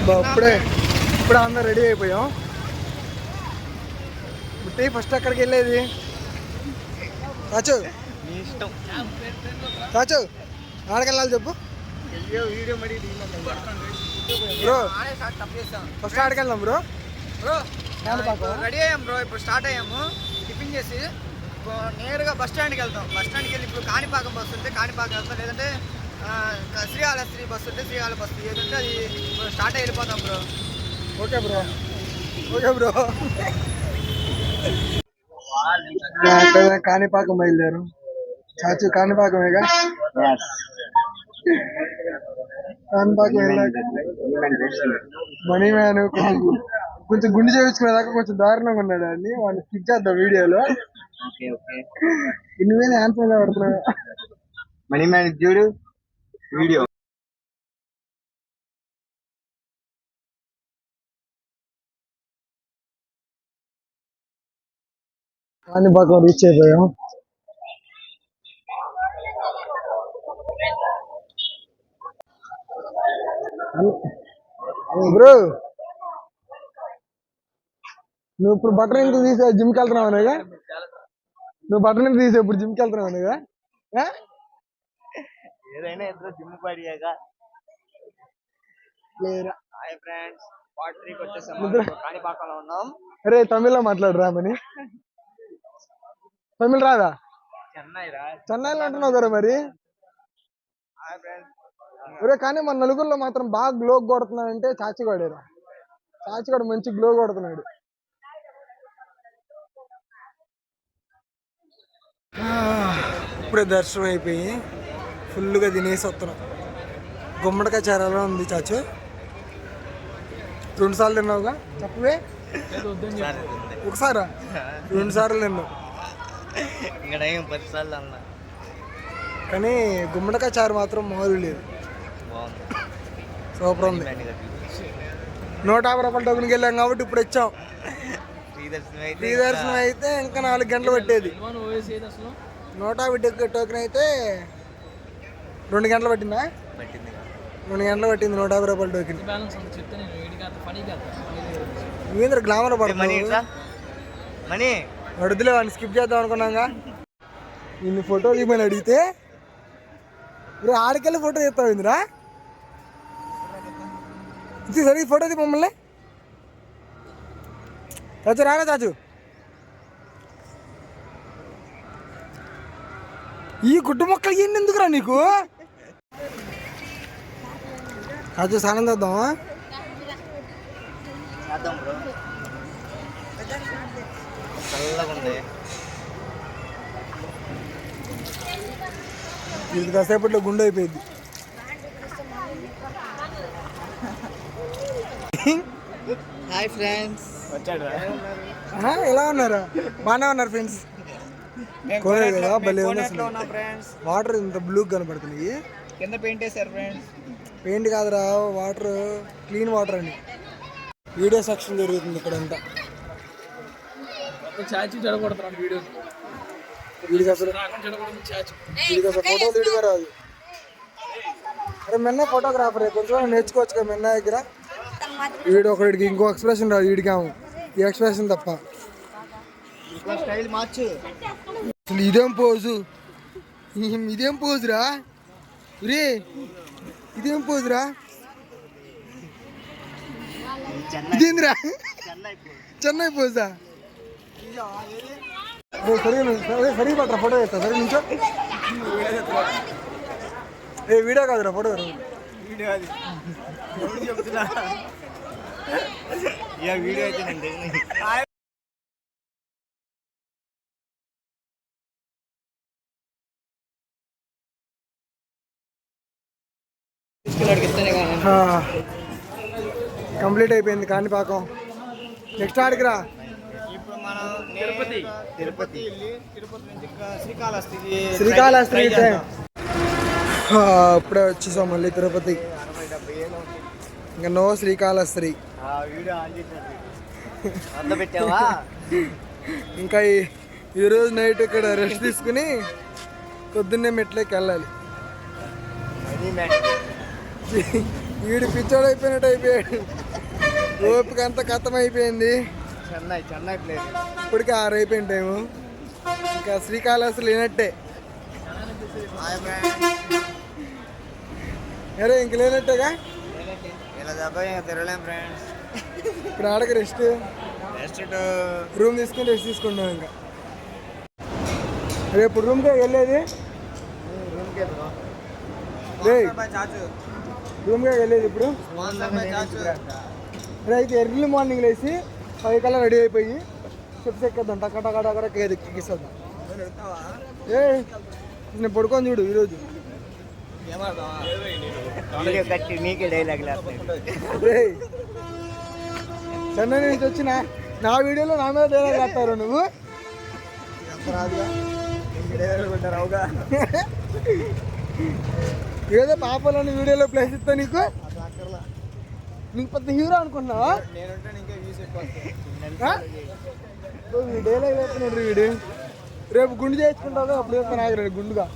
ఇప్పుడు అందరూ రెడీ అయిపోయాం. బుట్టి ఫస్ట్ అక్కడికి వెళ్ళేది చాచు చాచు ఆడికి వెళ్ళాలి చెప్పు బ్రో. ఫస్ట్ ఆడికి వెళ్దాం బ్రో. రెడీ అయ్యాం బ్రో. ఇప్పుడు స్టార్ట్ అయ్యాము. టిఫిన్ చేసి నేరుగా బస్ స్టాండ్కి వెళ్తాం. బస్ స్టాండ్కి వెళ్ళి ఇప్పుడు కాణిపాకం బస్సు ఉంటే కాణిపాకం వెళ్తాం, లేదంటే శ్రీకాళహస్తి బస్సు ఉంటే శ్రీకాళహస్తి బస్సు ఏదంటే అది స్టార్ట్ అయ్యి వెళ్ళిపోతాం bro. Okay bro. Okay bro. Kanipakam బయలుదేరు చాచు. కాణిపాకమేగా. కాణిపాకం వెళ్ళాక మనీ మ్యాన్ కొంచెం గుండె చేయించుకునేదాకా కొంచెం దారుణంగా ఉన్నాడు అని వాడిని స్కిప్ చేద్దాం వీడియోలో. ఇన్ని ఆన్సర్ పడుతున్నావు మనీ మ్యాన్ చూడు వీడియో. కాణిపాకం రీచ్ అయిపోయాం. బ్రో నువ్వు ఇప్పుడు బట్టలు ఎందుకు తీసా? జిమ్కి వెళ్తున్నావు అనేగా. నువ్వు బట్టలు ఎందుకు తీసా? ఇప్పుడు జిమ్కి వెళ్తున్నావు అనేగా. ఏదైనా ఇద్దరు జిమ్ పడియాక లేరా. హాయ్ ఫ్రెండ్స్, పార్ట్ 3కి వచ్చేసాం. కాణిపాకంలో ఉన్నాం. అరే తమిళ్లో మాట్లాడు రామని. తమిళ్ రాదా? చెన్నైలో అంటున్నావు కదా మరి. ఒరే కానీ మన నలుగురిలో మాత్రం బాగా గ్లో కొడుతున్నాడంటే చాచిగాడేరా. చాచిగాడు మంచి గ్లో కొడుతున్నాడు. ఇప్పుడే దర్శనం అయిపోయి ఫుల్గా తినేసి వస్తున్నాం. గుమ్మడికాయ చారాలో ఉంది చాచు. 2 సార్లు తిన్నావుగా చెప్పవే. ఒకసారా 2 సార్లు తిన్నావు కానీ గుమ్మడికాయ చారు మాత్రం మామూలు లేదు. సూపర్ ఉంది. 150 రూపాయల టోకెన్కి వెళ్ళాం కాబట్టి ఇప్పుడు వచ్చాం. ఫ్రీ దర్శనం అయితే ఇంకా 4 గంటలు పట్టేది. 150 టోకెన్ అయితే 2 గంటలు పట్టిందా? 2 గంటలు పట్టింది 150 రూపాయల టోకెన్. నువ్వేంద్ర గ్లామర్ పడుతుంది. అడుగులే వాడిని స్కిప్ చేద్దాం అనుకున్నాగా. నిన్ను ఫోటో తీయమని అడిగితే ఇప్పుడు ఆడికెళ్ళి ఫోటో తీస్తావు ఇందిరా. ఇది సరే ఫోటో తీ మమ్మల్ని. చాచు రారా చాచు. ఈ గుడ్డు మొక్కలు ఏంటి ఎందుకురా నీకు? చాచు స్నానం చేద్దామా? ఇది కాసేపట్లో గుండె అయిపోయింది. హాయ్ ఫ్రెండ్స్, ఎలా ఉన్నారా? బాగానే ఉన్నారు ఫ్రెండ్స్. కోనే కదా భలే ఉంది. వాటర్ ఇంత బ్లూ కనపడుతున్నాయి. కింద పెయింట్ వేసారు ఫ్రెండ్స్. పెయింట్ కాదురా, వాటర్ క్లీన్ వాటర్ అని. వీడియో సెక్షన్ జరుగుతుంది ఇక్కడంతా. వీడికి అసలు ఫోటో తీయడమే రాదు. అరే మెన్న ఫోటోగ్రాఫరే, కొంచెం నేర్చుకోవచ్చు కదా మెన్న దగ్గర. వీడు ఒకడికి ఇంకో ఎక్స్ప్రెషన్ రాదు, వీడికేమో ఈ ఎక్స్ప్రెషన్ తప్ప. అసలు ఇదేం పోజు, ఇదేం పోజురా రే, ఇదేం పోజురా, ఇదేంద్రా చెన్నై పోజా. సరే పట్టరా ఫోటో చేస్తా. సరే నుంచో. ఏ వీడియో కాదురా ఫోటో. వీడియో అది చెప్తున్నా. వీడియో అయితేనండి. కంప్లీట్ అయిపోయింది కాణిపాకం. నెక్స్ట్ ఆడికి రా. ఇప్పుడు మనం తిరుపతి నుంచి శ్రీకాళహస్తి. ఇప్పుడే వచ్చేసాం మళ్ళీ తిరుపతి. ఇంకా నో శ్రీకాళహస్తి. ఇంకా ఈరోజు నైట్ ఇక్కడ రెస్ట్ తీసుకుని పొద్దున్నే మెట్లకి వెళ్ళాలి. వీడు పిచ్చోడు అయిపోయినట్టు అయిపోయాడు. ఓపిక అంతా కథం అయిపోయింది. చెన్నై ప్లేస్ ఇప్పటికి 6 అయిపోయిన టైము. ఇంకా శ్రీకాళహస్తి లేనట్టే. అరే ఇంక లేనట్టేగా. ఇలా దెబ్బ తిరగలేం ఫ్రెండ్స్. ఇప్పుడు ఆడకి రెస్ట్ రూమ్ తీసుకుని రెస్ట్ తీసుకుంటాం. ఇంకా రేపు రూమ్కే వెళ్ళేది. రూమ్కే వెళ్ళేది ఇప్పుడు. అయితే ఎర్లీ మార్నింగ్ లేచి 5 కల్లా రెడీ అయిపోయి స్టెప్స్ ఎక్కేద్దాం. టక్కడ ఎక్కిస్తాం. నేను పడుకొని చూడు ఈరోజు. చెన్నై నుంచి వచ్చిన నా వీడియోలో నా మీద డైలాగ్ వేస్తారు నువ్వు. ఏదో పాపలోని వీడియోలో ప్లేస్ ఇస్తా నీకు. నీకు పెద్ద హీరో అనుకుంటున్నావా? డైలాగ్ వేస్తున్నాడు వీడు. రేపు గుండు చేసుకుంటావు అప్పుడు వేస్తాను. ఆగరాడు గుండుగా.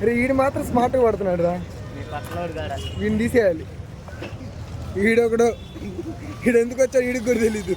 అరే వీడు మాత్రం స్మార్ట్గా పడుతున్నాడు రా. వీడిని తీసేయాలి. వీడొకడు వీడు ఎందుకు వచ్చాడు వీడికి కూడా తెలీదు.